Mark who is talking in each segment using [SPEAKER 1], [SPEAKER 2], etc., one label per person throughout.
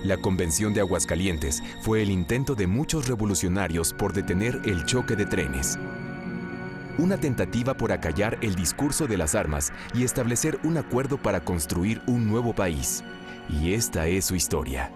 [SPEAKER 1] La Convención de Aguascalientes fue el intento de muchos revolucionarios por detener el choque de trenes. Una tentativa por acallar el discurso de las armas y establecer un acuerdo para construir un nuevo país. Y esta es su historia.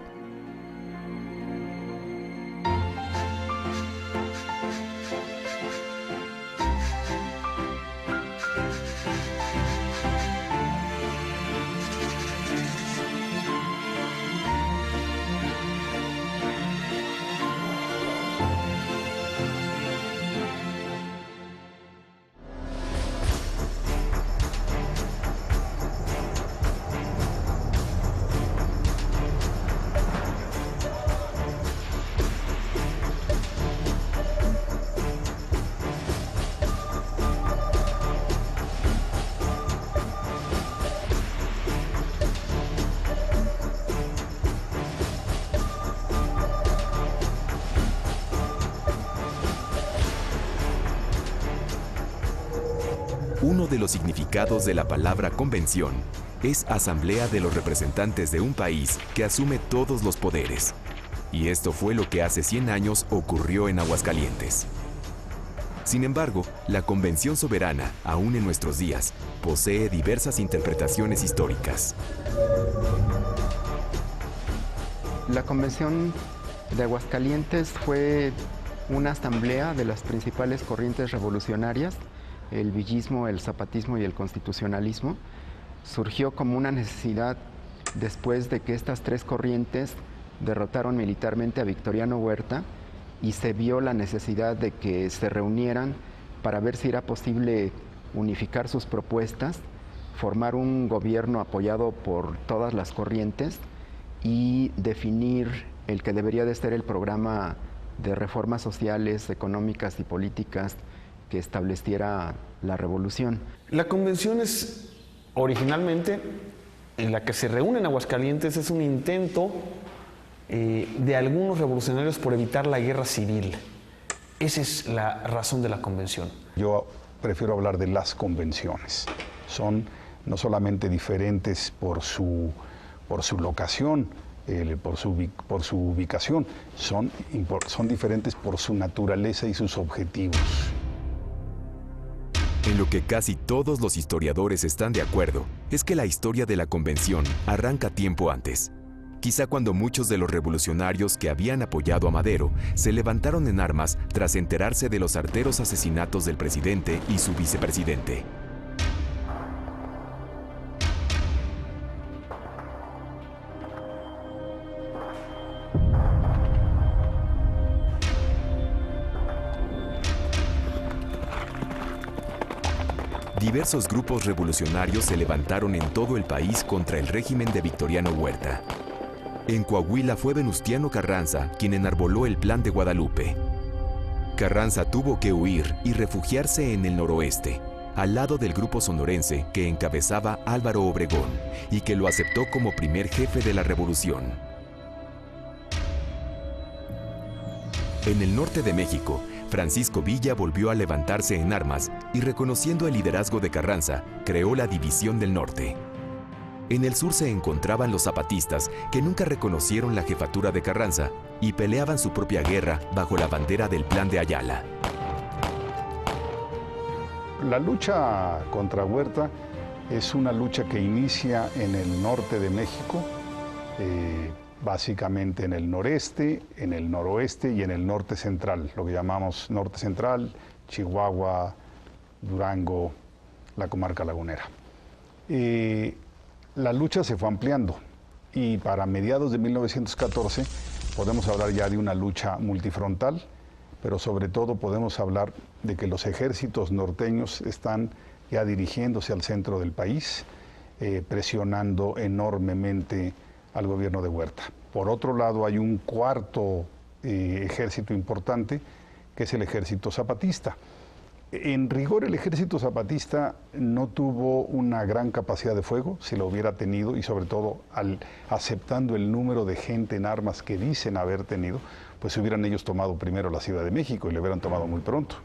[SPEAKER 1] Uno de los significados de la palabra convención es asamblea de los representantes de un país que asume todos los poderes. Y esto fue lo que hace 100 años ocurrió en Aguascalientes. Sin embargo, la Convención Soberana, aún en nuestros días, posee diversas interpretaciones históricas.
[SPEAKER 2] La Convención de Aguascalientes fue una asamblea de las principales corrientes revolucionarias, el villismo, el zapatismo y el constitucionalismo. Surgió como una necesidad después de que estas tres corrientes derrotaron militarmente a Victoriano Huerta y se vio la necesidad de que se reunieran para ver si era posible unificar sus propuestas, formar un gobierno apoyado por todas las corrientes y definir el que debería de ser el programa de reformas sociales, económicas y políticas que estableciera la revolución.
[SPEAKER 3] La convención es originalmente, en la que se reúnen en Aguascalientes, es un intento de algunos revolucionarios por evitar la guerra civil. Esa es la razón de la convención.
[SPEAKER 4] Yo prefiero hablar de las convenciones. Son no solamente diferentes por su locación, por su ubicación, son diferentes por su naturaleza y sus objetivos.
[SPEAKER 1] En lo que casi todos los historiadores están de acuerdo es que la historia de la convención arranca tiempo antes. Quizá cuando muchos de los revolucionarios que habían apoyado a Madero se levantaron en armas tras enterarse de los arteros asesinatos del presidente y su vicepresidente. Diversos grupos revolucionarios se levantaron en todo el país contra el régimen de Victoriano Huerta. En Coahuila fue Venustiano Carranza quien enarboló el Plan de Guadalupe. Carranza tuvo que huir y refugiarse en el noroeste, al lado del grupo sonorense que encabezaba Álvaro Obregón y que lo aceptó como primer jefe de la revolución. En el norte de México, Francisco Villa volvió a levantarse en armas y, reconociendo el liderazgo de Carranza, creó la División del Norte. En el sur se encontraban los zapatistas, que nunca reconocieron la jefatura de Carranza y peleaban su propia guerra bajo la bandera del Plan de Ayala.
[SPEAKER 4] La lucha contra Huerta es una lucha que inicia en el norte de México, básicamente en el noreste, en el noroeste y en el norte central, lo que llamamos norte central, Chihuahua, Durango, la comarca lagunera. La lucha se fue ampliando y para mediados de 1914 podemos hablar ya de una lucha multifrontal, pero sobre todo podemos hablar de que los ejércitos norteños están ya dirigiéndose al centro del país, presionando enormemente al gobierno de Huerta. Por otro lado, hay un cuarto ejército importante, que es el ejército zapatista. En rigor, el ejército zapatista no tuvo una gran capacidad de fuego, si lo hubiera tenido, y sobre todo, aceptando el número de gente en armas que dicen haber tenido, pues hubieran ellos tomado primero la Ciudad de México y lo hubieran tomado muy pronto.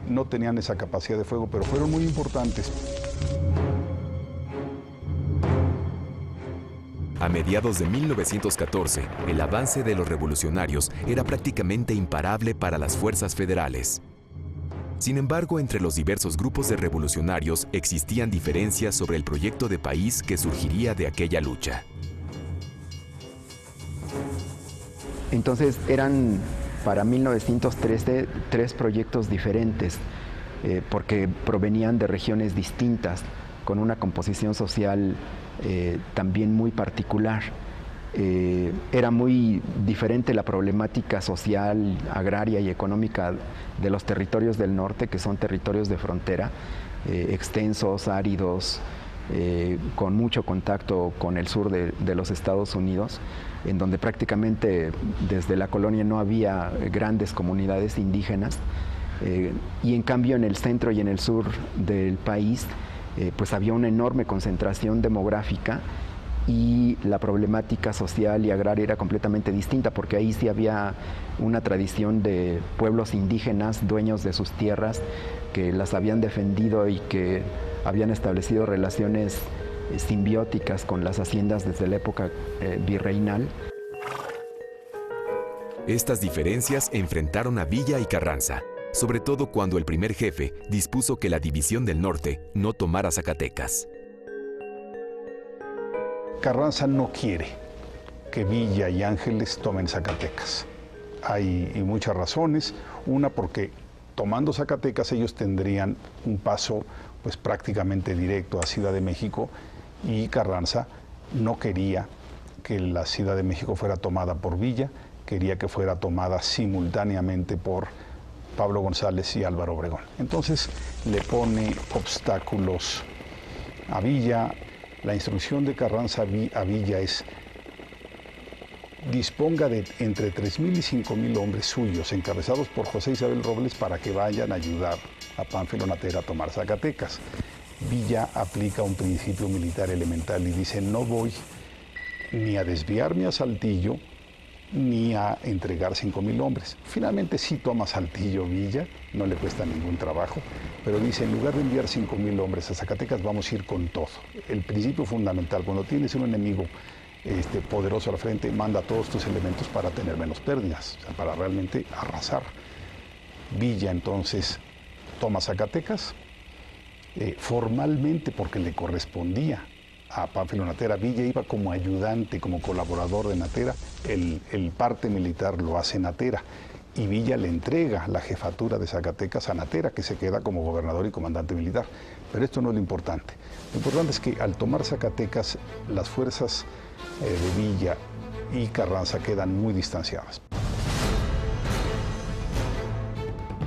[SPEAKER 4] No tenían esa capacidad de fuego, pero fueron muy importantes.
[SPEAKER 1] A mediados de 1914, el avance de los revolucionarios era prácticamente imparable para las fuerzas federales. Sin embargo, entre los diversos grupos de revolucionarios existían diferencias sobre el proyecto de país que surgiría de aquella lucha.
[SPEAKER 2] Entonces eran para 1913 tres proyectos diferentes, porque provenían de regiones distintas, con una composición social también muy particular. Era muy diferente la problemática social, agraria y económica de los territorios del norte, que son territorios de frontera, extensos, áridos, con mucho contacto con el sur de los Estados Unidos, en donde prácticamente desde la colonia no había grandes comunidades indígenas, y en cambio en el centro y en el sur del país pues había una enorme concentración demográfica, y la problemática social y agraria era completamente distinta, porque ahí sí había una tradición de pueblos indígenas, dueños de sus tierras, que las habían defendido y que habían establecido relaciones simbióticas con las haciendas desde la época virreinal.
[SPEAKER 1] Estas diferencias enfrentaron a Villa y Carranza, sobre todo cuando el primer jefe dispuso que la División del Norte no tomara Zacatecas.
[SPEAKER 4] Carranza no quiere que Villa y Ángeles tomen Zacatecas. Hay muchas razones. Una, porque tomando Zacatecas ellos tendrían un paso pues prácticamente directo a Ciudad de México, y Carranza no quería que la Ciudad de México fuera tomada por Villa, quería que fuera tomada simultáneamente por Pablo González y Álvaro Obregón. Entonces le pone obstáculos a Villa. La instrucción de Carranza a Villa es: disponga de entre 3,000 y 5,000 hombres suyos, encabezados por José Isabel Robles, para que vayan a ayudar a Pánfilo Natera a tomar Zacatecas. Villa aplica un principio militar elemental y dice: no voy ni a desviarme a Saltillo, ni a entregar 5,000 hombres. Finalmente sí toma Saltillo Villa, no le cuesta ningún trabajo, pero dice: en lugar de enviar 5,000 hombres a Zacatecas, vamos a ir con todo. El principio fundamental, cuando tienes un enemigo poderoso al frente, manda todos tus elementos para tener menos pérdidas, o sea, para realmente arrasar. Villa entonces toma Zacatecas, formalmente porque le correspondía a Pánfilo Natera. Villa iba como ayudante, como colaborador de Natera, el parte militar lo hace Natera, y Villa le entrega la jefatura de Zacatecas a Natera, que se queda como gobernador y comandante militar. Pero esto no es lo importante. Lo importante es que al tomar Zacatecas, las fuerzas de Villa y Carranza quedan muy distanciadas.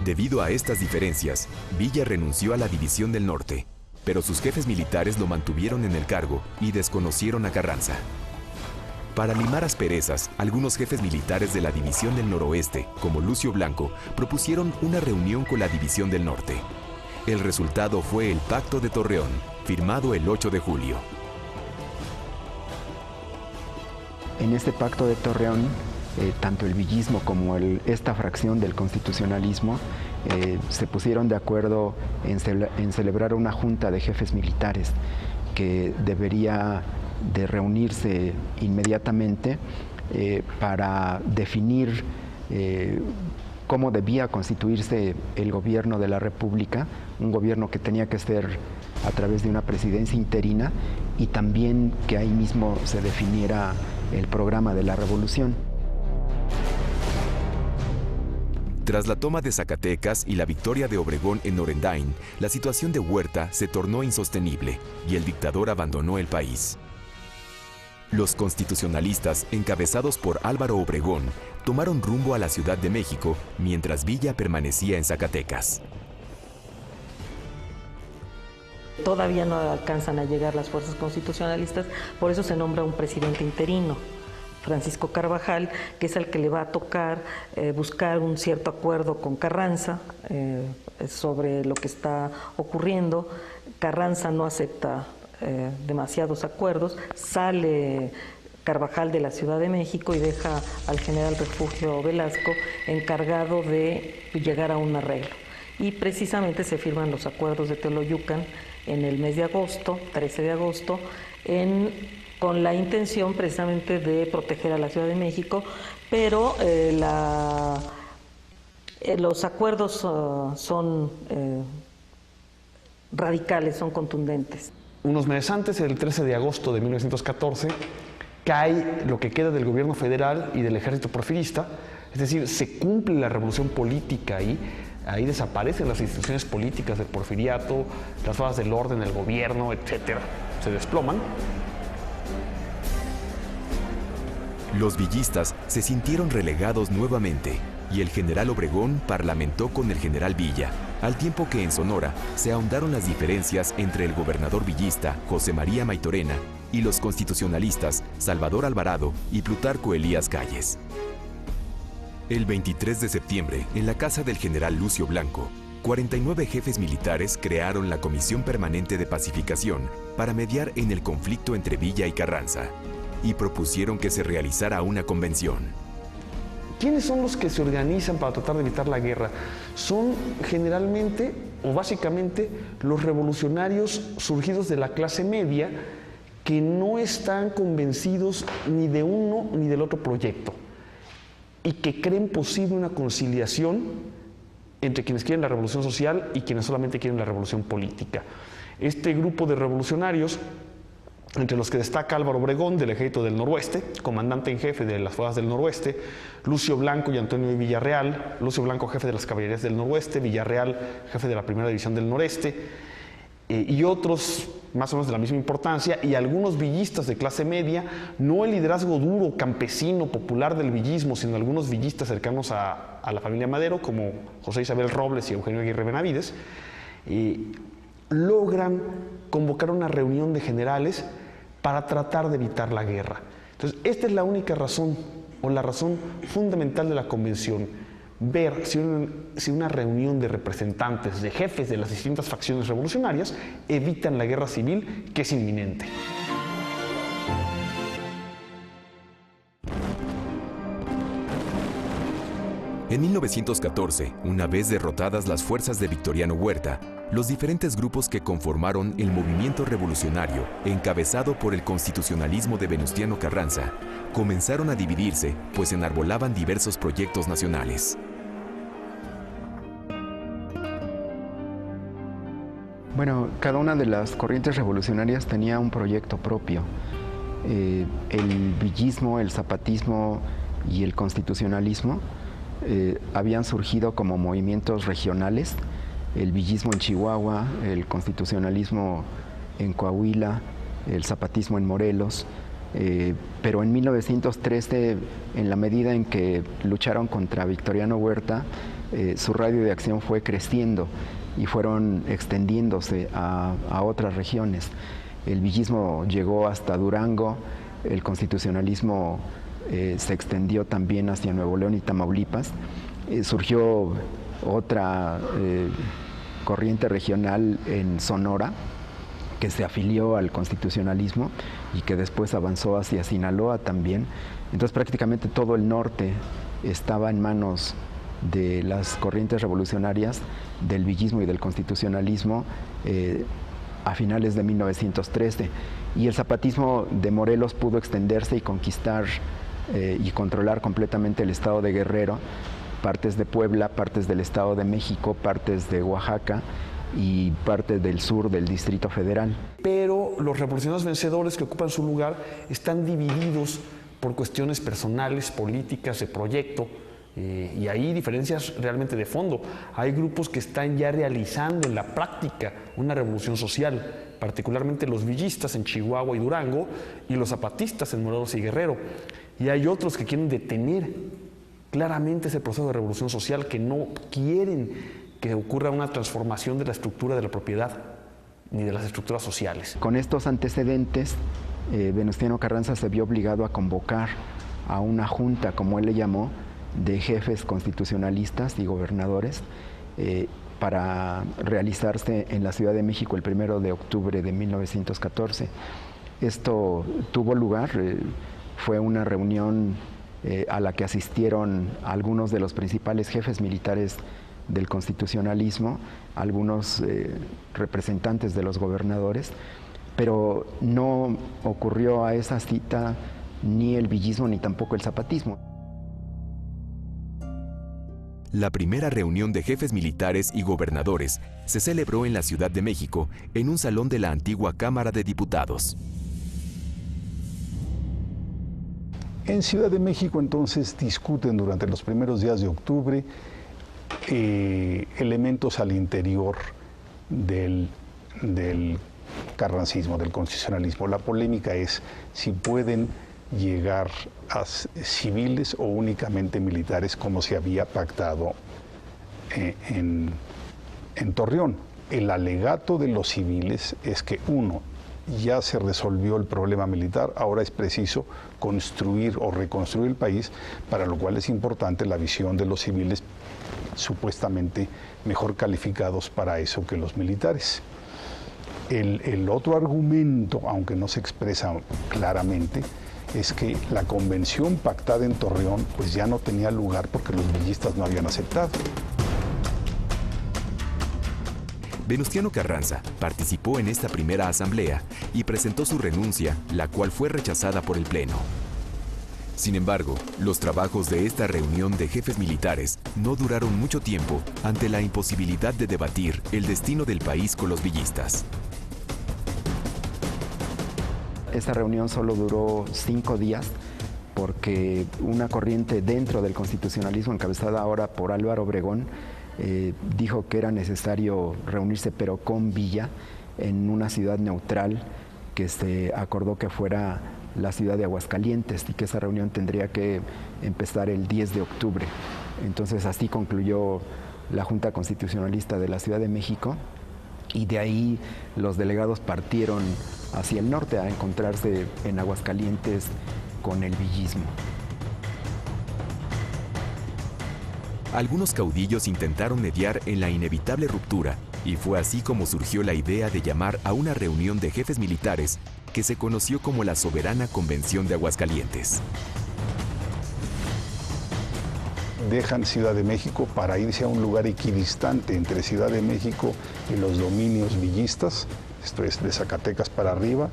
[SPEAKER 1] Debido a estas diferencias, Villa renunció a la División del Norte, pero sus jefes militares lo mantuvieron en el cargo y desconocieron a Carranza. Para limar asperezas, algunos jefes militares de la División del Noroeste, como Lucio Blanco, propusieron una reunión con la División del Norte. El resultado fue el Pacto de Torreón, firmado el 8 de julio.
[SPEAKER 2] En este Pacto de Torreón, tanto el villismo como esta fracción del constitucionalismo se pusieron de acuerdo en celebrar una junta de jefes militares que debería de reunirse inmediatamente para definir cómo debía constituirse el gobierno de la República, un gobierno que tenía que ser a través de una presidencia interina, y también que ahí mismo se definiera el programa de la revolución.
[SPEAKER 1] Tras la toma de Zacatecas y la victoria de Obregón en Orendain, la situación de Huerta se tornó insostenible y el dictador abandonó el país. Los constitucionalistas, encabezados por Álvaro Obregón, tomaron rumbo a la Ciudad de México, mientras Villa permanecía en Zacatecas.
[SPEAKER 5] Todavía no alcanzan a llegar las fuerzas constitucionalistas, por eso se nombra un presidente interino, Francisco Carvajal, que es el que le va a tocar buscar un cierto acuerdo con Carranza sobre lo que está ocurriendo. Carranza no acepta demasiados acuerdos, sale Carvajal de la Ciudad de México y deja al general Refugio Velasco encargado de llegar a un arreglo. Y precisamente se firman los acuerdos de Teoloyucan en el mes de agosto, 13 de agosto, en con la intención precisamente de proteger a la Ciudad de México, pero los acuerdos son radicales, son contundentes.
[SPEAKER 3] Unos meses antes, el 13 de agosto de 1914, cae lo que queda del gobierno federal y del ejército porfirista, es decir, se cumple la revolución política ahí desaparecen las instituciones políticas del porfiriato, las fuerzas del orden, el gobierno, etcétera, se desploman.
[SPEAKER 1] Los villistas se sintieron relegados nuevamente y el general Obregón parlamentó con el general Villa, al tiempo que en Sonora se ahondaron las diferencias entre el gobernador villista José María Maytorena y los constitucionalistas Salvador Alvarado y Plutarco Elías Calles. El 23 de septiembre, en la casa del general Lucio Blanco, 49 jefes militares crearon la Comisión Permanente de Pacificación para mediar en el conflicto entre Villa y Carranza y propusieron que se realizara una convención.
[SPEAKER 3] ¿Quiénes son los que se organizan para tratar de evitar la guerra? Son generalmente o básicamente los revolucionarios surgidos de la clase media que no están convencidos ni de uno ni del otro proyecto y que creen posible una conciliación entre quienes quieren la revolución social y quienes solamente quieren la revolución política. Este grupo de revolucionarios, entre los que destaca Álvaro Obregón del Ejército del Noroeste, comandante en jefe de las fuerzas del Noroeste, Lucio Blanco y Antonio Villarreal, Lucio Blanco jefe de las caballerías del Noroeste, Villarreal jefe de la Primera División del Noreste, y otros más o menos de la misma importancia, y algunos villistas de clase media, no el liderazgo duro, campesino, popular del villismo, sino algunos villistas cercanos a la familia Madero, como José Isabel Robles y Eugenio Aguirre Benavides, logran convocar una reunión de generales para tratar de evitar la guerra. Entonces, esta es la única razón, o la razón fundamental de la convención, ver si una reunión de representantes, de jefes de las distintas facciones revolucionarias, evitan la guerra civil que es inminente.
[SPEAKER 1] En 1914, una vez derrotadas las fuerzas de Victoriano Huerta, los diferentes grupos que conformaron el movimiento revolucionario, encabezado por el constitucionalismo de Venustiano Carranza, comenzaron a dividirse, pues enarbolaban diversos proyectos nacionales.
[SPEAKER 2] Bueno, cada una de las corrientes revolucionarias tenía un proyecto propio. El villismo, el zapatismo y el constitucionalismo habían surgido como movimientos regionales, el villismo en Chihuahua, el constitucionalismo en Coahuila, el zapatismo en Morelos, pero en 1913, en la medida en que lucharon contra Victoriano Huerta, su radio de acción fue creciendo y fueron extendiéndose a otras regiones. El villismo llegó hasta Durango, el constitucionalismo se extendió también hacia Nuevo León y Tamaulipas. Surgió otra corriente regional en Sonora que se afilió al constitucionalismo y que después avanzó hacia Sinaloa también. Entonces prácticamente todo el norte estaba en manos de las corrientes revolucionarias del villismo y del constitucionalismo a finales de 1913. Y el zapatismo de Morelos pudo extenderse y conquistar y controlar completamente el estado de Guerrero, partes de Puebla, partes del Estado de México, partes de Oaxaca y parte del sur del Distrito Federal.
[SPEAKER 3] Pero los revolucionarios vencedores que ocupan su lugar están divididos por cuestiones personales, políticas, de proyecto, y hay diferencias realmente de fondo. Hay grupos que están ya realizando en la práctica una revolución social, particularmente los villistas en Chihuahua y Durango y los zapatistas en Morelos y Guerrero. Y hay otros que quieren detener claramente ese proceso de revolución social, que no quieren que ocurra una transformación de la estructura de la propiedad ni de las estructuras sociales.
[SPEAKER 2] Con estos antecedentes, Venustiano Carranza se vio obligado a convocar a una junta, como él le llamó, de jefes constitucionalistas y gobernadores para realizarse en la Ciudad de México el 1 de octubre de 1914. Esto tuvo lugar, fue una reunión a la que asistieron algunos de los principales jefes militares del constitucionalismo, algunos representantes de los gobernadores, pero no ocurrió a esa cita ni el villismo ni tampoco el zapatismo.
[SPEAKER 1] La primera reunión de jefes militares y gobernadores se celebró en la Ciudad de México, en un salón de la antigua Cámara de Diputados.
[SPEAKER 4] En Ciudad de México entonces discuten durante los primeros días de octubre elementos al interior del carrancismo, del constitucionalismo. La polémica es si pueden llegar a civiles o únicamente militares, como se había pactado en Torreón. El alegato de los civiles es que, uno, ya se resolvió el problema militar, ahora es preciso construir o reconstruir el país, para lo cual es importante la visión de los civiles supuestamente mejor calificados para eso que los militares. El otro argumento, aunque no se expresa claramente, es que la convención pactada en Torreón pues ya no tenía lugar porque los villistas no habían aceptado.
[SPEAKER 1] Venustiano Carranza participó en esta primera asamblea y presentó su renuncia, la cual fue rechazada por el Pleno. Sin embargo, los trabajos de esta reunión de jefes militares no duraron mucho tiempo ante la imposibilidad de debatir el destino del país con los villistas.
[SPEAKER 2] Esta reunión solo duró 5 días porque una corriente dentro del constitucionalismo, encabezada ahora por Álvaro Obregón, dijo que era necesario reunirse, pero con Villa, en una ciudad neutral que se acordó que fuera la ciudad de Aguascalientes, y que esa reunión tendría que empezar el 10 de octubre. Entonces así concluyó la Junta Constitucionalista de la Ciudad de México, y de ahí los delegados partieron hacia el norte a encontrarse en Aguascalientes con el villismo.
[SPEAKER 1] Algunos caudillos intentaron mediar en la inevitable ruptura, y fue así como surgió la idea de llamar a una reunión de jefes militares que se conoció como la Soberana Convención de Aguascalientes.
[SPEAKER 4] Dejan Ciudad de México para irse a un lugar equidistante entre Ciudad de México y los dominios villistas, esto es de Zacatecas para arriba.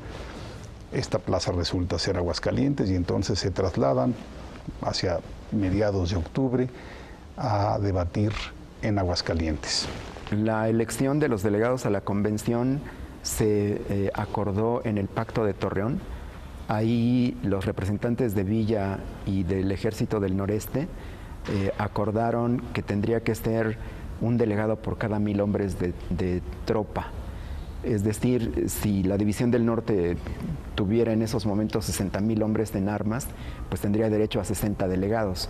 [SPEAKER 4] Esta plaza resulta ser Aguascalientes y entonces se trasladan hacia mediados de octubre a debatir en Aguascalientes.
[SPEAKER 2] La elección de los delegados a la convención se acordó en el Pacto de Torreón. Ahí los representantes de Villa y del Ejército del Noreste acordaron que tendría que ser un delegado por cada 1000 hombres de tropa. Es decir, si la División del Norte tuviera en esos momentos 60,000 hombres en armas, pues tendría derecho a 60 delegados.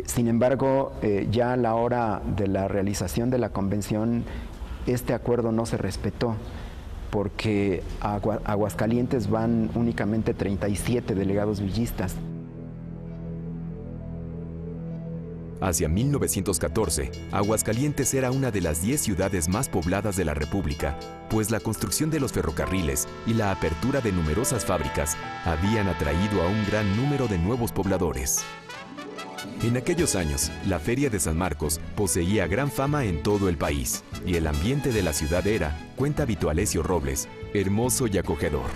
[SPEAKER 2] Sin embargo, ya a la hora de la realización de la convención, este acuerdo no se respetó, porque a Aguascalientes van únicamente 37 delegados villistas.
[SPEAKER 1] Hacia 1914, Aguascalientes era una de las 10 ciudades más pobladas de la República, pues la construcción de los ferrocarriles y la apertura de numerosas fábricas habían atraído a un gran número de nuevos pobladores. En aquellos años, la Feria de San Marcos poseía gran fama en todo el país, y el ambiente de la ciudad era, cuenta Vito Alessio Robles, hermoso y acogedor.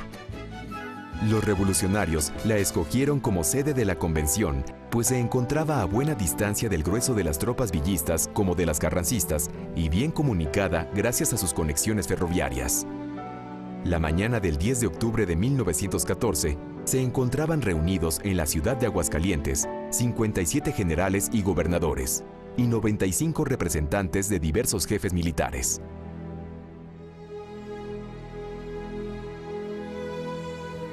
[SPEAKER 1] Los revolucionarios la escogieron como sede de la convención, pues se encontraba a buena distancia del grueso de las tropas villistas como de las carrancistas, y bien comunicada gracias a sus conexiones ferroviarias. La mañana del 10 de octubre de 1914, se encontraban reunidos en la ciudad de Aguascalientes 57 generales y gobernadores, y 95 representantes de diversos jefes militares.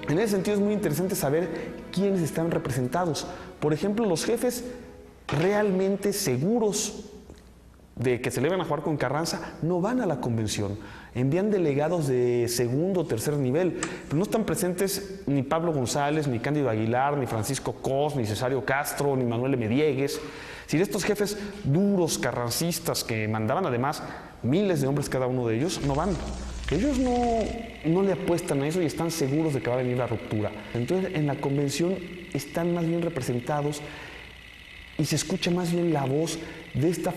[SPEAKER 3] En ese sentido es muy interesante saber quiénes están representados. Por ejemplo, los jefes realmente seguros de que se le van a jugar con Carranza no van a la convención. Envían delegados de segundo o tercer nivel, pero no están presentes ni Pablo González, ni Cándido Aguilar, ni Francisco Cos, ni Cesario Castro, ni Manuel M. Diegues. Si estos jefes duros carrancistas que mandaban además miles de hombres cada uno de ellos, no van. Ellos no le apuestan a eso y están seguros de que va a venir la ruptura. Entonces, en la convención están más bien representados y se escucha más bien la voz de esta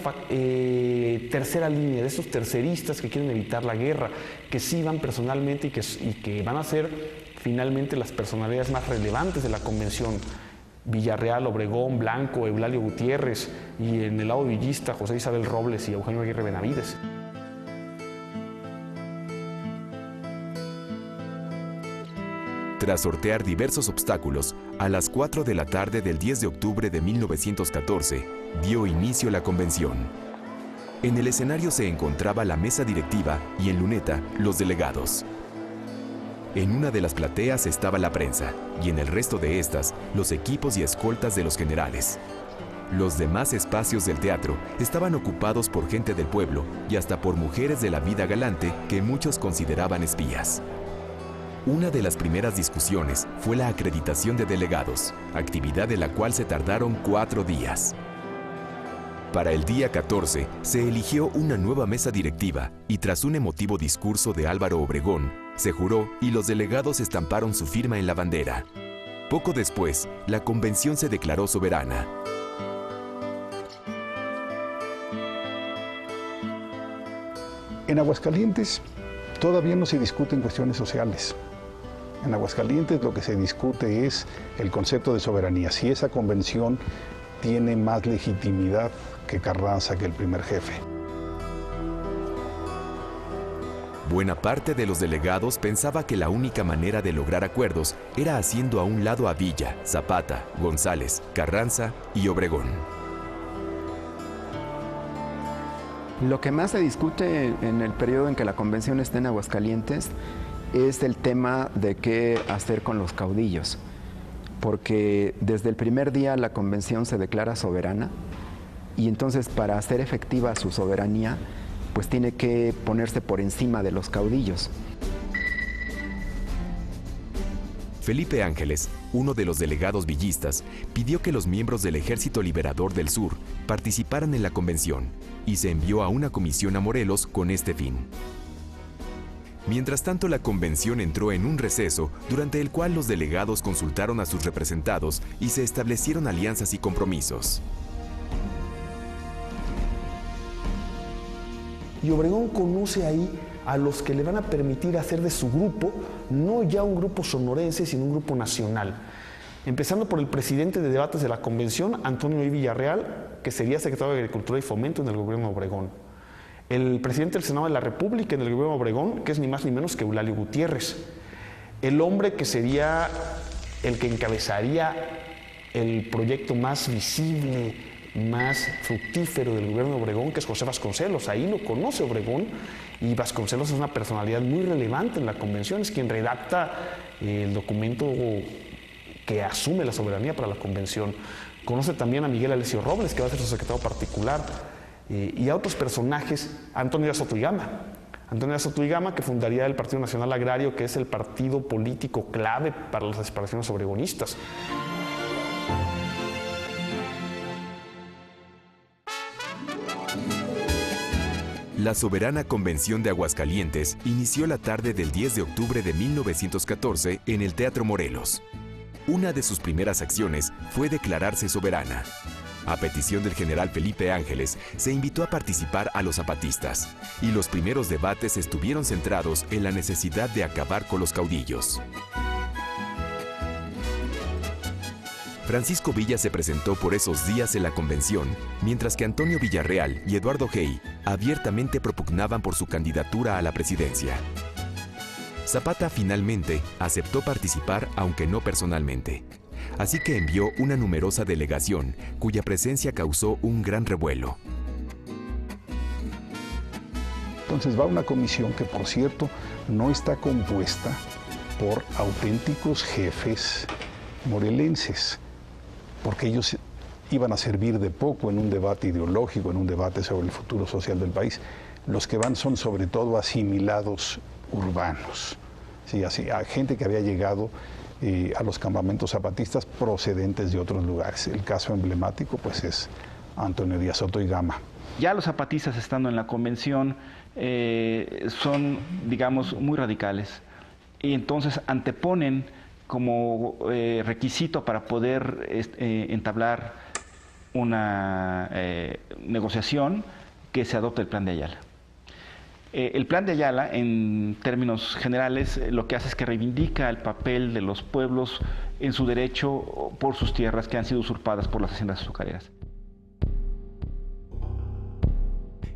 [SPEAKER 3] tercera línea, de estos terceristas que quieren evitar la guerra, que sí van personalmente y que van a ser finalmente las personalidades más relevantes de la convención. Villarreal, Obregón, Blanco, Eulalio Gutiérrez, y en el lado villista, José Isabel Robles y Eugenio Aguirre Benavides.
[SPEAKER 1] Tras sortear diversos obstáculos, a las 4 de la tarde del 10 de octubre de 1914, dio inicio la convención. En el escenario se encontraba la mesa directiva y en luneta, los delegados. En una de las plateas estaba la prensa y en el resto de estas, los equipos y escoltas de los generales. Los demás espacios del teatro estaban ocupados por gente del pueblo y hasta por mujeres de la vida galante que muchos consideraban espías. Una de las primeras discusiones fue la acreditación de delegados, actividad de la cual se tardaron 4 días. Para el día 14 se eligió una nueva mesa directiva y tras un emotivo discurso de Álvaro Obregón, se juró y los delegados estamparon su firma en la bandera. Poco después, la convención se declaró soberana.
[SPEAKER 4] En Aguascalientes todavía no se discuten cuestiones sociales. En Aguascalientes lo que se discute es el concepto de soberanía, si esa convención tiene más legitimidad que Carranza, que el primer jefe.
[SPEAKER 1] Buena parte de los delegados pensaba que la única manera de lograr acuerdos era haciendo a un lado a Villa, Zapata, González, Carranza y Obregón.
[SPEAKER 2] Lo que más se discute en el periodo en que la convención está en Aguascalientes es el tema de qué hacer con los caudillos, porque desde el primer día la convención se declara soberana y entonces para hacer efectiva su soberanía, pues tiene que ponerse por encima de los caudillos.
[SPEAKER 1] Felipe Ángeles, uno de los delegados villistas, pidió que los miembros del Ejército Liberador del Sur participaran en la convención y se envió a una comisión a Morelos con este fin. Mientras tanto, la convención entró en un receso durante el cual los delegados consultaron a sus representados y se establecieron alianzas y compromisos.
[SPEAKER 3] Y Obregón conoce ahí a los que le van a permitir hacer de su grupo, no ya un grupo sonorense, sino un grupo nacional. Empezando por el presidente de debates de la convención, Antonio I. Villarreal, que sería secretario de Agricultura y Fomento en el gobierno de Obregón. El presidente del Senado de la República en el gobierno de Obregón, que es ni más ni menos que Eulalio Gutiérrez. El hombre que sería el que encabezaría el proyecto más visible, más fructífero del gobierno de Obregón, que es José Vasconcelos. Ahí lo conoce Obregón y Vasconcelos es una personalidad muy relevante en la convención, es quien redacta el documento que asume la soberanía para la convención. Conoce también a Miguel Alessio Robles, que va a ser su secretario particular, y a otros personajes, Antonio Díaz Soto y Gama. Antonio Díaz Soto y Gama, que fundaría el Partido Nacional Agrario, que es el partido político clave para las aspiraciones obregonistas.
[SPEAKER 1] La soberana convención de Aguascalientes inició la tarde del 10 de octubre de 1914 en el Teatro Morelos. Una de sus primeras acciones fue declararse soberana. A petición del general Felipe Ángeles, se invitó a participar a los zapatistas, y los primeros debates estuvieron centrados en la necesidad de acabar con los caudillos. Francisco Villa se presentó por esos días en la convención, mientras que Antonio Villarreal y Eduardo Hey abiertamente propugnaban por su candidatura a la presidencia. Zapata finalmente aceptó participar, aunque no personalmente. Así que envió una numerosa delegación, cuya presencia causó un gran revuelo.
[SPEAKER 4] Entonces va una comisión que, por cierto, no está compuesta por auténticos jefes morelenses, porque ellos iban a servir de poco en un debate ideológico, en un debate sobre el futuro social del país. Los que van son sobre todo asimilados urbanos, ¿sí? Así, a gente que había llegado a los campamentos zapatistas procedentes de otros lugares. El caso emblemático pues es Antonio Díaz Soto y Gama.
[SPEAKER 6] Ya los zapatistas estando en la convención son, digamos, muy radicales y entonces anteponen como requisito para poder entablar una negociación que se adopte el Plan de Ayala. El Plan de Ayala, en términos generales, lo que hace es que reivindica el papel de los pueblos en su derecho por sus tierras que han sido usurpadas por las haciendas azucareras.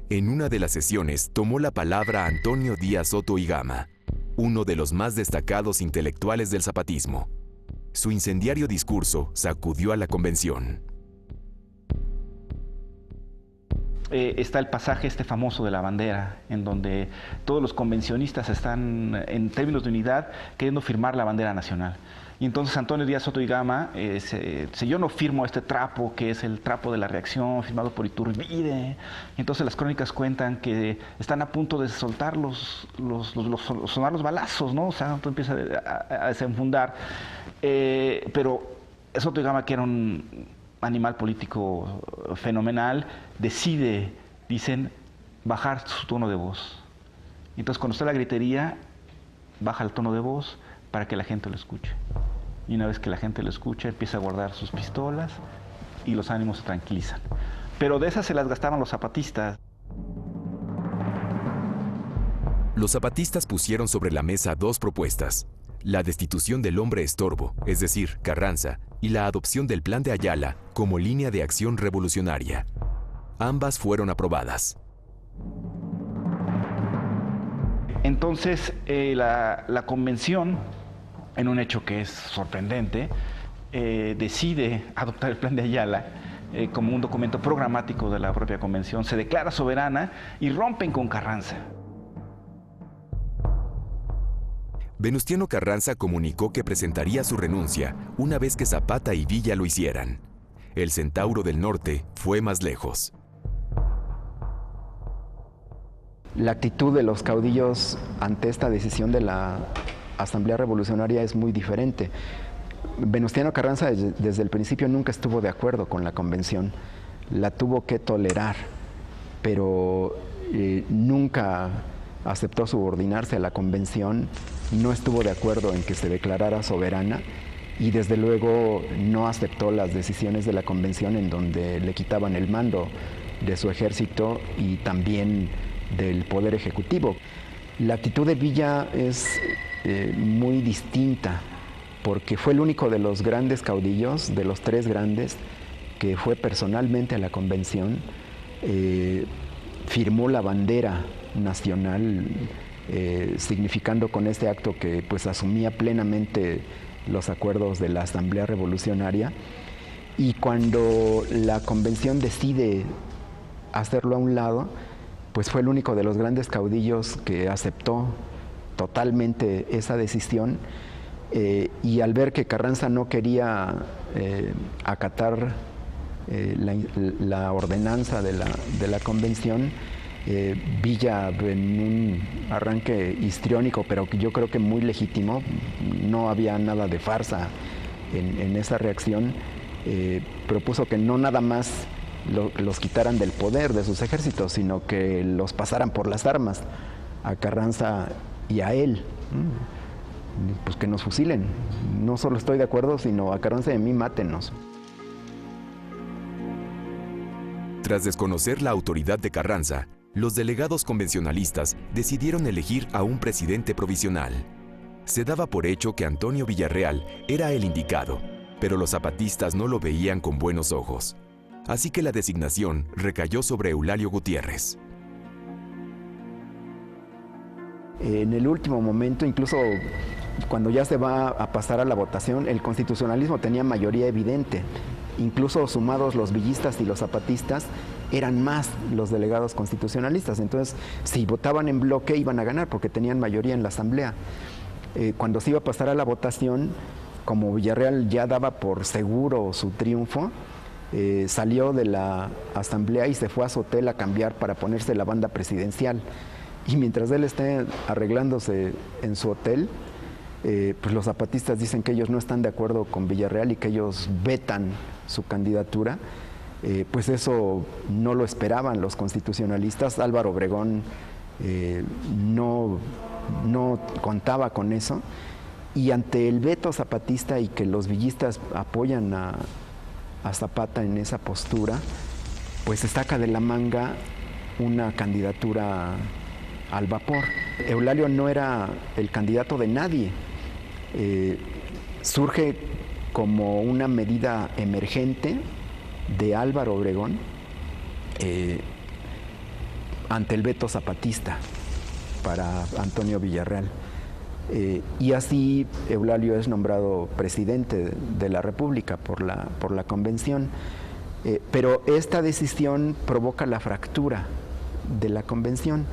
[SPEAKER 1] En una de las sesiones tomó la palabra Antonio Díaz Soto y Gama, uno de los más destacados intelectuales del zapatismo. Su incendiario discurso sacudió a la convención.
[SPEAKER 6] Está el pasaje famoso de la bandera, en donde todos los convencionistas están, en términos de unidad, queriendo firmar la bandera nacional. Y entonces Antonio Díaz Soto y Gama, si yo no firmo este trapo, que es el trapo de la reacción, firmado por Iturbide, entonces las crónicas cuentan que están a punto de soltar sonar los balazos, ¿no? O sea, todo empieza a desenfundar. Pero Soto y Gama, que era un animal político fenomenal, decide, dicen, bajar su tono de voz. Entonces, cuando está la gritería, baja el tono de voz para que la gente lo escuche. Y una vez que la gente lo escucha, empieza a guardar sus pistolas y los ánimos se tranquilizan. Pero de esas se las gastaron los zapatistas.
[SPEAKER 1] Los zapatistas pusieron sobre la mesa dos propuestas: la destitución del hombre estorbo, es decir, Carranza, y la adopción del Plan de Ayala como línea de acción revolucionaria. Ambas fueron aprobadas.
[SPEAKER 6] Entonces, la convención, en un hecho que es sorprendente, decide adoptar el Plan de Ayala como un documento programático de la propia convención, se declara soberana y rompen con Carranza.
[SPEAKER 1] Venustiano Carranza comunicó que presentaría su renuncia una vez que Zapata y Villa lo hicieran. El Centauro del Norte fue más lejos.
[SPEAKER 2] La actitud de los caudillos ante esta decisión de la Asamblea Revolucionaria es muy diferente. Venustiano Carranza desde el principio nunca estuvo de acuerdo con la convención, la tuvo que tolerar, pero nunca aceptó subordinarse a la convención, no estuvo de acuerdo en que se declarara soberana y desde luego no aceptó las decisiones de la convención en donde le quitaban el mando de su ejército y también del poder ejecutivo. La actitud de Villa es muy distinta porque fue el único de los grandes caudillos, de los tres grandes, que fue personalmente a la convención, firmó la bandera nacional, significando con este acto que pues asumía plenamente los acuerdos de la Asamblea Revolucionaria, y cuando la convención decide hacerlo a un lado, pues fue el único de los grandes caudillos que aceptó totalmente esa decisión, y al ver que Carranza no quería acatar la ordenanza de la convención, Villa, en un arranque histriónico, pero yo creo que muy legítimo, no había nada de farsa en esa reacción, propuso que no nada más los quitaran del poder de sus ejércitos, sino que los pasaran por las armas a Carranza y a él, pues que nos fusilen. No solo estoy de acuerdo, sino a Carranza y a mí mátenos.
[SPEAKER 1] Tras desconocer la autoridad de Carranza, los delegados convencionalistas decidieron elegir a un presidente provisional. Se daba por hecho que Antonio Villarreal era el indicado, pero los zapatistas no lo veían con buenos ojos. Así que la designación recayó sobre Eulalio Gutiérrez.
[SPEAKER 2] En el último momento, incluso cuando ya se va a pasar a la votación, el constitucionalismo tenía mayoría evidente. Incluso sumados los villistas y los zapatistas, eran más los delegados constitucionalistas. Entonces, si votaban en bloque, iban a ganar porque tenían mayoría en la Asamblea. Cuando se iba a pasar a la votación, como Villarreal ya daba por seguro su triunfo, salió de la Asamblea y se fue a su hotel a cambiar para ponerse la banda presidencial. Y mientras él esté arreglándose en su hotel, pues los zapatistas dicen que ellos no están de acuerdo con Villarreal y que ellos vetan su candidatura. Pues eso no lo esperaban los constitucionalistas. Álvaro Obregón no contaba con eso. Y ante el veto zapatista y que los villistas apoyan Zapata en esa postura, pues se saca de la manga una candidatura al vapor. Eulalio no era el candidato de nadie. Surge como una medida emergente de Álvaro Obregón ante el veto zapatista para Antonio Villarreal. Y así Eulalio es nombrado presidente de la República por la convención. Pero esta decisión provoca la fractura de la convención,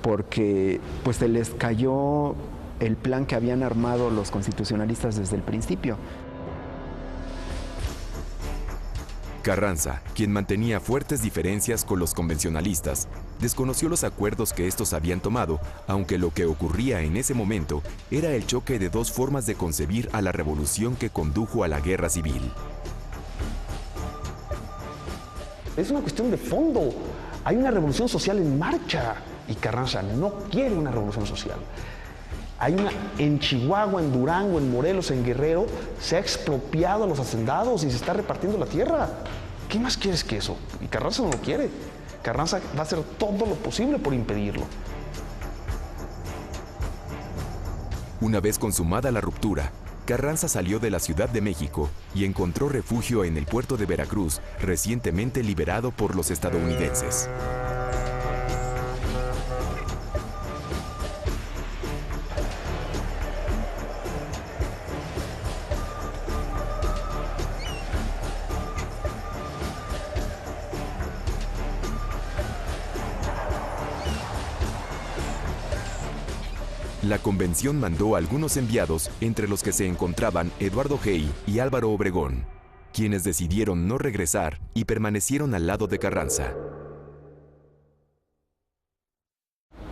[SPEAKER 2] porque pues se les cayó el plan que habían armado los constitucionalistas desde el principio.
[SPEAKER 1] Carranza, quien mantenía fuertes diferencias con los convencionalistas, desconoció los acuerdos que estos habían tomado, aunque lo que ocurría en ese momento era el choque de dos formas de concebir a la revolución que condujo a la guerra civil.
[SPEAKER 3] Es una cuestión de fondo. Hay una revolución social en marcha y Carranza no quiere una revolución social. En Chihuahua, en Durango, en Morelos, en Guerrero, se ha expropiado a los hacendados y se está repartiendo la tierra. ¿Qué más quieres que eso? Y Carranza no lo quiere. Carranza va a hacer todo lo posible por impedirlo.
[SPEAKER 1] Una vez consumada la ruptura, Carranza salió de la Ciudad de México y encontró refugio en el puerto de Veracruz, recientemente liberado por los estadounidenses. La convención mandó algunos enviados, entre los que se encontraban Eduardo Hey y Álvaro Obregón, quienes decidieron no regresar y permanecieron al lado de Carranza.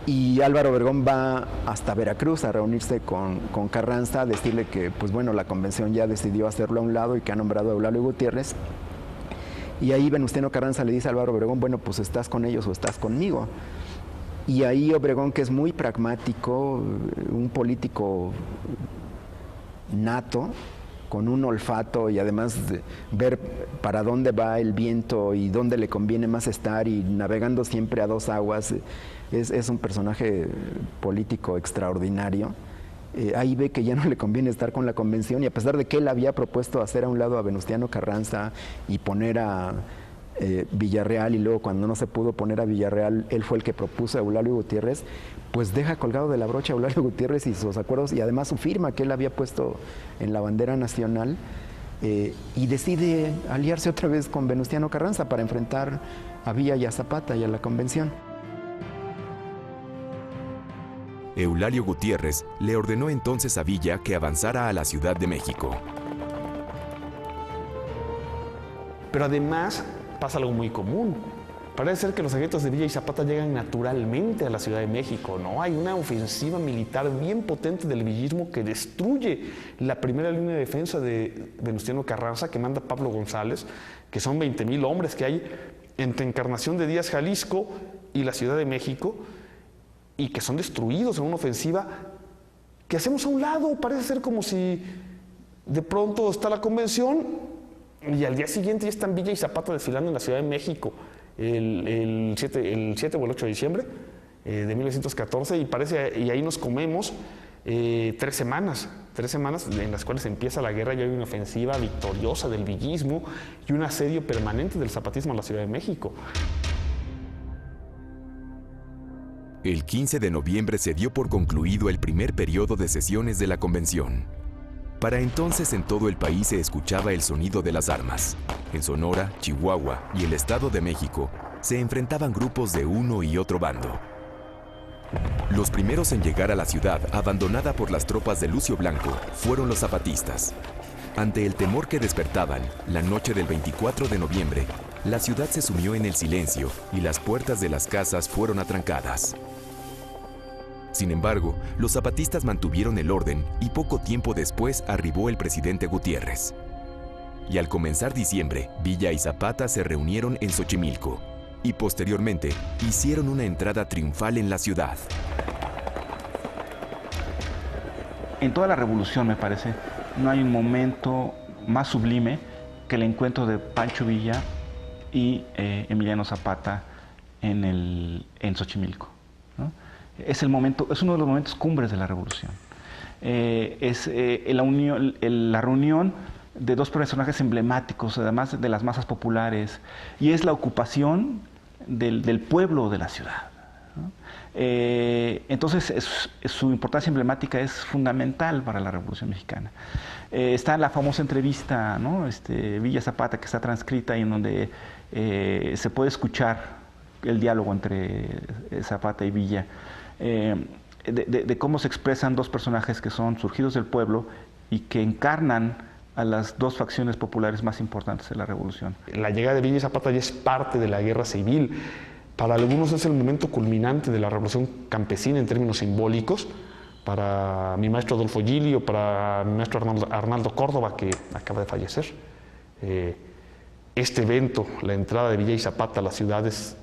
[SPEAKER 2] Y Álvaro Obregón va hasta Veracruz a reunirse con Carranza, a decirle que pues bueno, la convención ya decidió hacerlo a un lado y que ha nombrado a Eulalio Gutiérrez. Y ahí Venustiano Carranza le dice a Álvaro Obregón, bueno, pues estás con ellos o estás conmigo. Y ahí Obregón, que es muy pragmático, un político nato, con un olfato y además ver para dónde va el viento y dónde le conviene más estar y navegando siempre a dos aguas, es un personaje político extraordinario. Ahí ve que ya no le conviene estar con la convención y a pesar de que él había propuesto hacer a un lado a Venustiano Carranza y poner a Villarreal, y luego cuando no se pudo poner a Villarreal, él fue el que propuso a Eulalio Gutiérrez, pues deja colgado de la brocha a Eulalio Gutiérrez y sus acuerdos y además su firma que él había puesto en la bandera nacional, y decide aliarse otra vez con Venustiano Carranza para enfrentar a Villa y a Zapata y a la convención.
[SPEAKER 1] Eulalio Gutiérrez le ordenó entonces a Villa que avanzara a la Ciudad de México.
[SPEAKER 3] Pero además pasa algo muy común. Parece ser que los ejércitos de Villa y Zapata llegan naturalmente a la Ciudad de México, ¿no? Hay una ofensiva militar bien potente del villismo que destruye la primera línea de defensa de Venustiano Carranza, que manda Pablo González, que son 20,000 hombres que hay entre Encarnación de Díaz, Jalisco, y la Ciudad de México, y que son destruidos en una ofensiva que hacemos a un lado. Parece ser como si de pronto está la convención y al día siguiente ya están Villa y Zapata desfilando en la Ciudad de México el 7 o el 8 de diciembre de 1914 y ahí nos comemos 3 semanas en las cuales empieza la guerra y hay una ofensiva victoriosa del villismo y un asedio permanente del zapatismo a la Ciudad de México.
[SPEAKER 1] El 15 de noviembre se dio por concluido el primer periodo de sesiones de la convención. Para entonces en todo el país se escuchaba el sonido de las armas. En Sonora, Chihuahua y el Estado de México se enfrentaban grupos de uno y otro bando. Los primeros en llegar a la ciudad, abandonada por las tropas de Lucio Blanco, fueron los zapatistas. Ante el temor que despertaban, la noche del 24 de noviembre, la ciudad se sumió en el silencio y las puertas de las casas fueron atrancadas. Sin embargo, los zapatistas mantuvieron el orden y poco tiempo después arribó el presidente Gutiérrez. Y al comenzar diciembre, Villa y Zapata se reunieron en Xochimilco y posteriormente hicieron una entrada triunfal en la ciudad.
[SPEAKER 6] En toda la revolución, me parece, no hay un momento más sublime que el encuentro de Pancho Villa y Emiliano Zapata en Xochimilco, ¿no? Es uno de los momentos cumbres de la revolución. Es la reunión de dos personajes emblemáticos, además de las masas populares, y es la ocupación del pueblo de la ciudad, ¿no? Entonces, su importancia emblemática es fundamental para la Revolución Mexicana. Está la famosa entrevista, ¿no? Villa Zapata, que está transcrita y en donde se puede escuchar el diálogo entre Zapata y Villa, de cómo se expresan dos personajes que son surgidos del pueblo y que encarnan a las dos facciones populares más importantes de la Revolución.
[SPEAKER 3] La llegada de Villa y Zapata ya es parte de la guerra civil. Para algunos es el momento culminante de la Revolución Campesina en términos simbólicos. Para mi maestro Adolfo Gili o para mi maestro Arnaldo Córdoba, que acaba de fallecer, este evento, la entrada de Villa y Zapata a la ciudad, es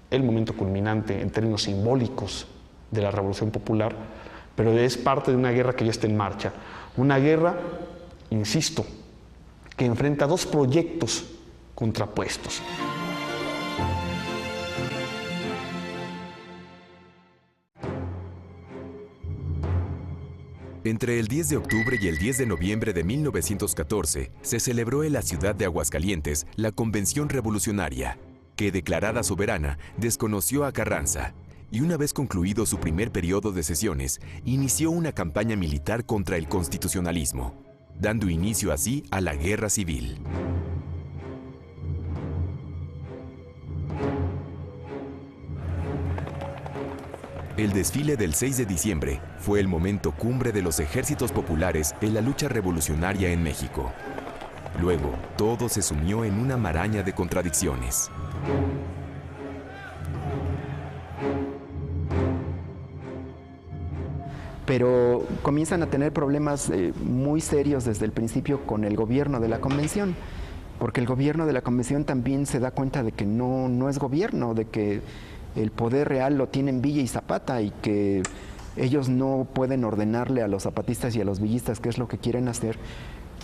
[SPEAKER 3] el momento culminante en términos simbólicos de la Revolución Popular, pero es parte de una guerra que ya está en marcha. Una guerra, insisto, que enfrenta dos proyectos contrapuestos.
[SPEAKER 1] Entre el 10 de octubre y el 10 de noviembre de 1914 se celebró en la ciudad de Aguascalientes la Convención Revolucionaria, que, declarada soberana, desconoció a Carranza y, una vez concluido su primer periodo de sesiones, inició una campaña militar contra el constitucionalismo, dando inicio así a la Guerra Civil. El desfile del 6 de diciembre fue el momento cumbre de los ejércitos populares en la lucha revolucionaria en México. Luego, todo se sumió en una maraña de contradicciones.
[SPEAKER 2] Pero comienzan a tener problemas muy serios desde el principio con el gobierno de la convención, porque el gobierno de la convención también se da cuenta de que no es gobierno, de que el poder real lo tienen Villa y Zapata y que ellos no pueden ordenarle a los zapatistas y a los villistas qué es lo que quieren hacer,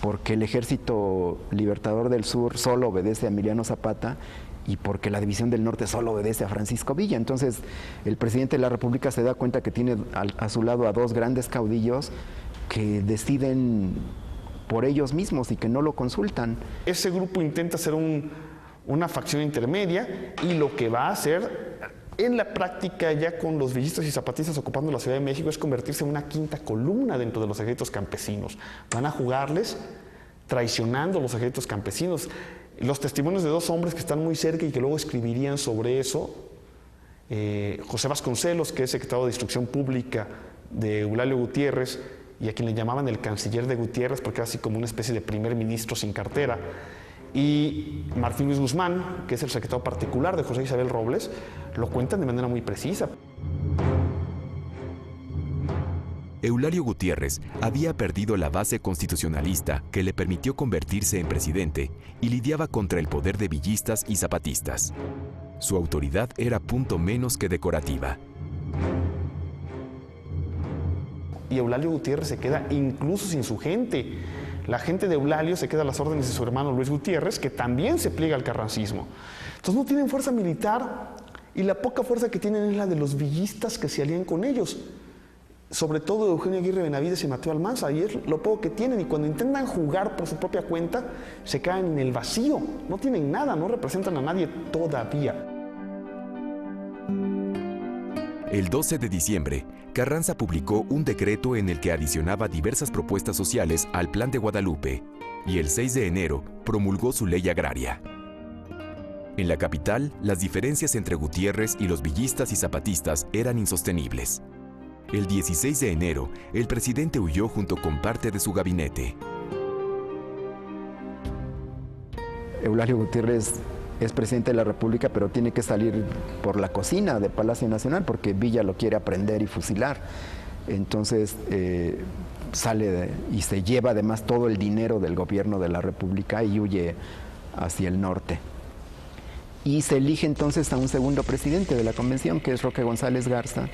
[SPEAKER 2] porque el Ejército Libertador del Sur solo obedece a Emiliano Zapata y porque la División del Norte solo obedece a Francisco Villa. Entonces, el presidente de la República se da cuenta que tiene a su lado a dos grandes caudillos que deciden por ellos mismos y que no lo consultan.
[SPEAKER 3] Ese grupo intenta ser una facción intermedia y lo que va a hacer en la práctica, ya con los villistas y zapatistas ocupando la Ciudad de México, es convertirse en una quinta columna dentro de los ejércitos campesinos. Van a jugarles traicionando a los ejércitos campesinos. Los testimonios de dos hombres que están muy cerca y que luego escribirían sobre eso, José Vasconcelos, que es secretario de Instrucción Pública de Eulalio Gutiérrez, y a quien le llamaban el canciller de Gutiérrez, porque era así como una especie de primer ministro sin cartera, y Martín Luis Guzmán, que es el secretario particular de José Isabel Robles, lo cuentan de manera muy precisa.
[SPEAKER 1] Eulalio Gutiérrez había perdido la base constitucionalista que le permitió convertirse en presidente y lidiaba contra el poder de villistas y zapatistas. Su autoridad era punto menos que decorativa.
[SPEAKER 3] Y Eulalio Gutiérrez se queda incluso sin su gente. La gente de Eulalio se queda a las órdenes de su hermano Luis Gutiérrez, que también se pliega al carrancismo. Entonces no tienen fuerza militar y la poca fuerza que tienen es la de los villistas que se alían con ellos. Sobre todo Eugenio Aguirre Benavides y Mateo Almanza, y es lo poco que tienen. Y cuando intentan jugar por su propia cuenta, se caen en el vacío. No tienen nada, no representan a nadie todavía.
[SPEAKER 1] El 12 de diciembre, Carranza publicó un decreto en el que adicionaba diversas propuestas sociales al Plan de Guadalupe, y el 6 de enero promulgó su ley agraria. En la capital, las diferencias entre Gutiérrez y los villistas y zapatistas eran insostenibles. El 16 de enero, el presidente huyó junto con parte de su gabinete.
[SPEAKER 2] Eulalio Gutiérrez es presidente de la República, pero tiene que salir por la cocina de Palacio Nacional porque Villa lo quiere aprender y fusilar. Entonces sale y se lleva además todo el dinero del gobierno de la República y huye hacia el norte. Y se elige entonces a un segundo presidente de la convención, que es Roque González Garza,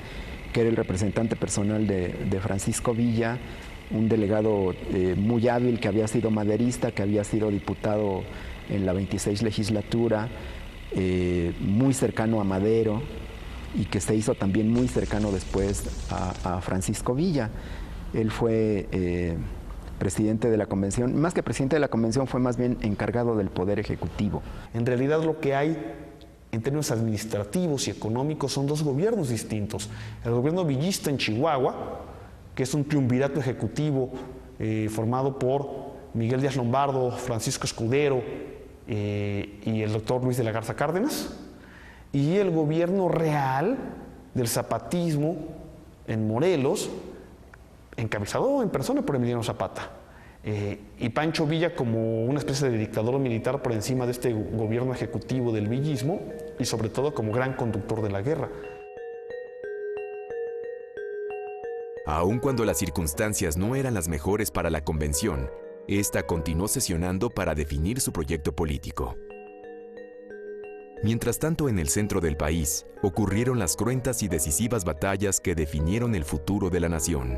[SPEAKER 2] que era el representante personal de Francisco Villa un delegado muy hábil, que había sido maderista, que había sido diputado en la 26 legislatura, muy cercano a Madero, y que se hizo también muy cercano después a Francisco Villa. Él fue presidente de la convención, más que presidente de la convención, fue más bien encargado del poder ejecutivo.
[SPEAKER 3] En realidad lo que hay en términos administrativos y económicos son dos gobiernos distintos. El gobierno villista en Chihuahua, que es un triunvirato ejecutivo formado por Miguel Díaz Lombardo, Francisco Escudero y el doctor Luis de la Garza Cárdenas, y el gobierno real del zapatismo en Morelos, encabezado en persona por Emiliano Zapata, y Pancho Villa como una especie de dictador militar por encima de este gobierno ejecutivo del villismo, y sobre todo como gran conductor de la guerra.
[SPEAKER 1] Aun cuando las circunstancias no eran las mejores para la convención, esta continuó sesionando para definir su proyecto político. Mientras tanto, en el centro del país, ocurrieron las cruentas y decisivas batallas que definieron el futuro de la nación.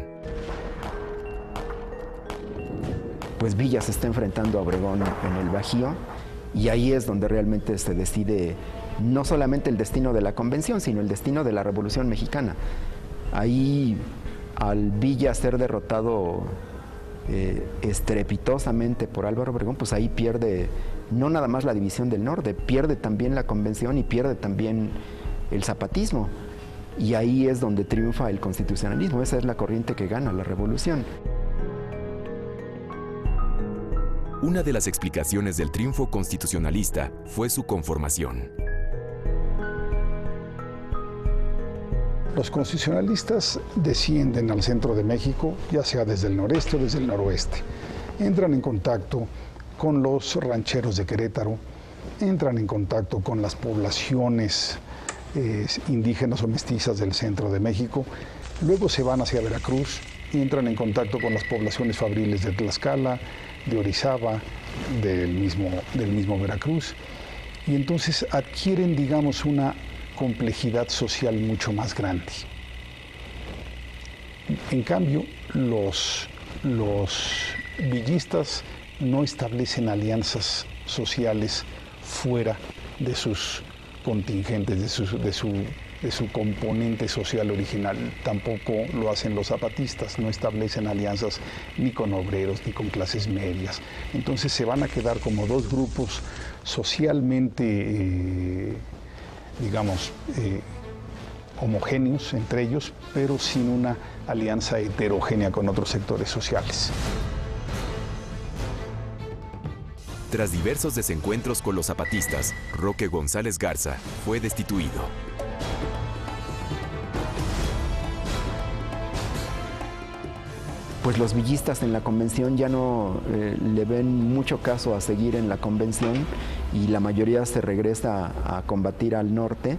[SPEAKER 2] Pues Villa se está enfrentando a Obregón en el Bajío, y ahí es donde realmente se decide no solamente el destino de la convención, sino el destino de la Revolución Mexicana. Ahí, al Villa ser derrotado estrepitosamente por Álvaro Obregón, pues ahí pierde no nada más la división del norte, pierde también la convención y pierde también el zapatismo. Y ahí es donde triunfa el constitucionalismo. Esa es la corriente que gana la revolución.
[SPEAKER 1] Una de las explicaciones del triunfo constitucionalista fue su conformación.
[SPEAKER 4] Los constitucionalistas descienden al centro de México, ya sea desde el noreste o desde el noroeste. Entran en contacto con los rancheros de Querétaro, entran en contacto con las poblaciones indígenas o mestizas del centro de México, luego se van hacia Veracruz y entran en contacto con las poblaciones fabriles de Tlaxcala, de Orizaba, del mismo Veracruz, y entonces adquieren, digamos, una complejidad social mucho más grande. En cambio, los villistas no establecen alianzas sociales fuera de sus contingentes, de su componente social original. Tampoco lo hacen los zapatistas, no establecen alianzas ni con obreros ni con clases medias. Entonces se van a quedar como dos grupos socialmente digamos, homogéneos entre ellos, pero sin una alianza heterogénea con otros sectores sociales.
[SPEAKER 1] Tras diversos desencuentros con los zapatistas, Roque González Garza fue destituido.
[SPEAKER 2] Pues los villistas en la convención ya no le ven mucho caso a seguir en la convención, y la mayoría se regresa a combatir al norte.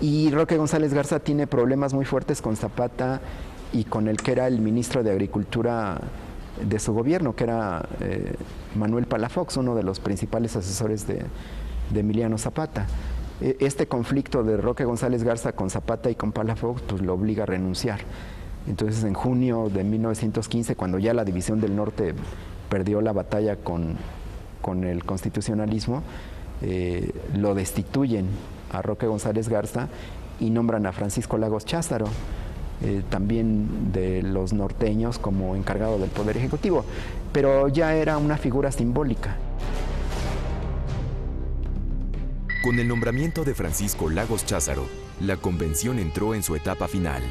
[SPEAKER 2] Y Roque González Garza tiene problemas muy fuertes con Zapata y con el que era el ministro de Agricultura de su gobierno, que era Manuel Palafox, uno de los principales asesores de Emiliano Zapata. Este conflicto de Roque González Garza con Zapata y con Palafox pues lo obliga a renunciar. Entonces, en junio de 1915, cuando ya la División del Norte perdió la batalla con el constitucionalismo, lo destituyen a Roque González Garza y nombran a Francisco Lagos Cházaro, también de los norteños, como encargado del Poder Ejecutivo, pero ya era una figura simbólica.
[SPEAKER 1] Con el nombramiento de Francisco Lagos Cházaro, la convención entró en su etapa final.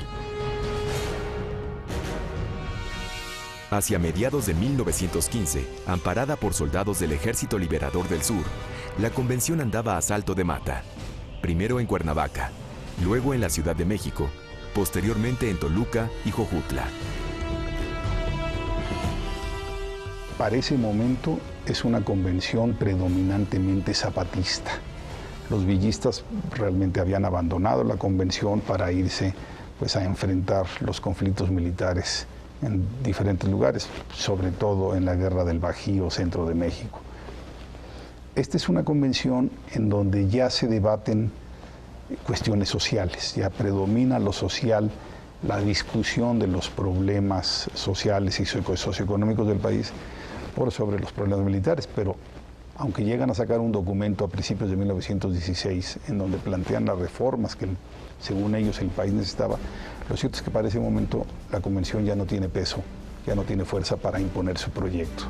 [SPEAKER 1] Hacia mediados de 1915, amparada por soldados del Ejército Liberador del Sur, la convención andaba a salto de mata. Primero en Cuernavaca, luego en la Ciudad de México, posteriormente en Toluca y Jojutla.
[SPEAKER 4] Para ese momento es una convención predominantemente zapatista. Los villistas realmente habían abandonado la convención para irse pues, a enfrentar los conflictos militares en diferentes lugares, sobre todo en la Guerra del Bajío, centro de México. Esta es una convención en donde ya se debaten cuestiones sociales, ya predomina lo social la discusión de los problemas sociales y socioeconómicos del país por sobre los problemas militares, pero aunque llegan a sacar un documento a principios de 1916 en donde plantean las reformas que según ellos el país necesitaba, lo cierto es que para ese momento la convención ya no tiene peso, ya no tiene fuerza para imponer su proyecto.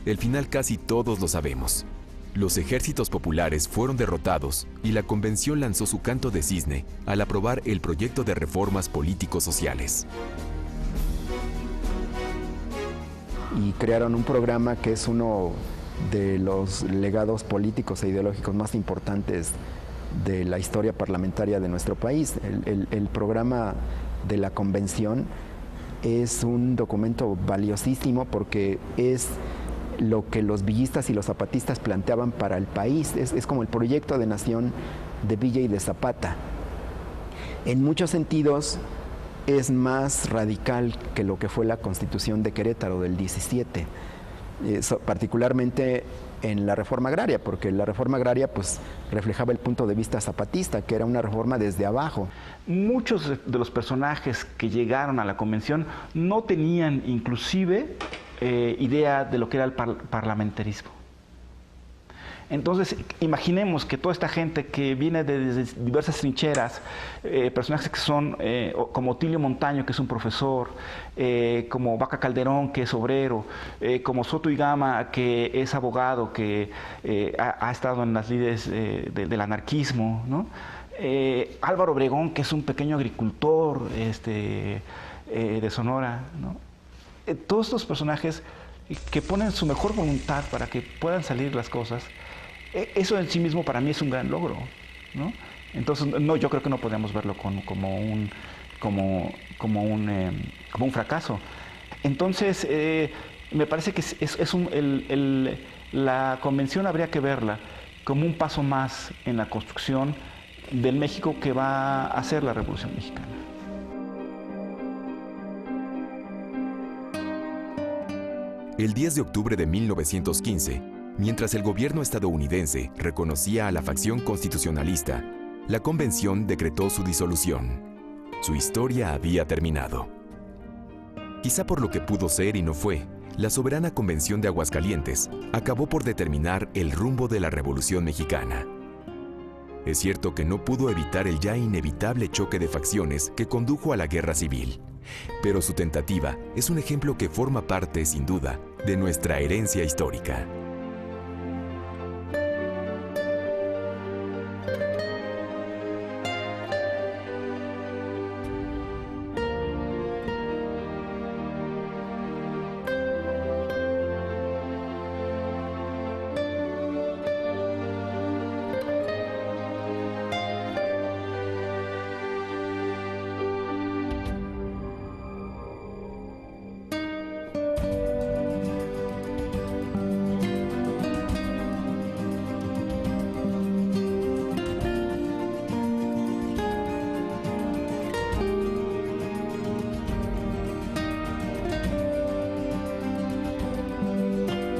[SPEAKER 1] El final casi todos lo sabemos. Los ejércitos populares fueron derrotados y la convención lanzó su canto de cisne al aprobar el proyecto de reformas político-sociales.
[SPEAKER 2] Y crearon un programa que es uno de los legados políticos e ideológicos más importantes de la historia parlamentaria de nuestro país. El programa de la convención es un documento valiosísimo porque es lo que los villistas y los zapatistas planteaban para el país. Es como el proyecto de nación de Villa y de Zapata. En muchos sentidos es más radical que lo que fue la Constitución de Querétaro del 17, particularmente en la reforma agraria, porque la reforma agraria pues reflejaba el punto de vista zapatista, que era una reforma desde abajo.
[SPEAKER 6] Muchos de los personajes que llegaron a la convención no tenían inclusive idea de lo que era el parlamentarismo. Entonces, imaginemos que toda esta gente que viene de diversas trincheras, personajes que son como Otilio Montaño, que es un profesor, como Vaca Calderón, que es obrero, como Soto y Gama, que es abogado, que ha estado en las lides del anarquismo, ¿no? Álvaro Obregón, que es un pequeño agricultor de Sonora, ¿no? Todos estos personajes que ponen su mejor voluntad para que puedan salir las cosas, eso en sí mismo para mí es un gran logro, ¿no? Entonces, no, yo creo que no podemos verlo como un fracaso. Entonces, me parece que la convención habría que verla como un paso más en la construcción del México que va a ser la Revolución Mexicana.
[SPEAKER 1] El 10 de octubre de 1915, mientras el gobierno estadounidense reconocía a la facción constitucionalista, la convención decretó su disolución. Su historia había terminado. Quizá por lo que pudo ser y no fue, la soberana Convención de Aguascalientes acabó por determinar el rumbo de la Revolución Mexicana. Es cierto que no pudo evitar el ya inevitable choque de facciones que condujo a la guerra civil, pero su tentativa es un ejemplo que forma parte, sin duda, de nuestra herencia histórica.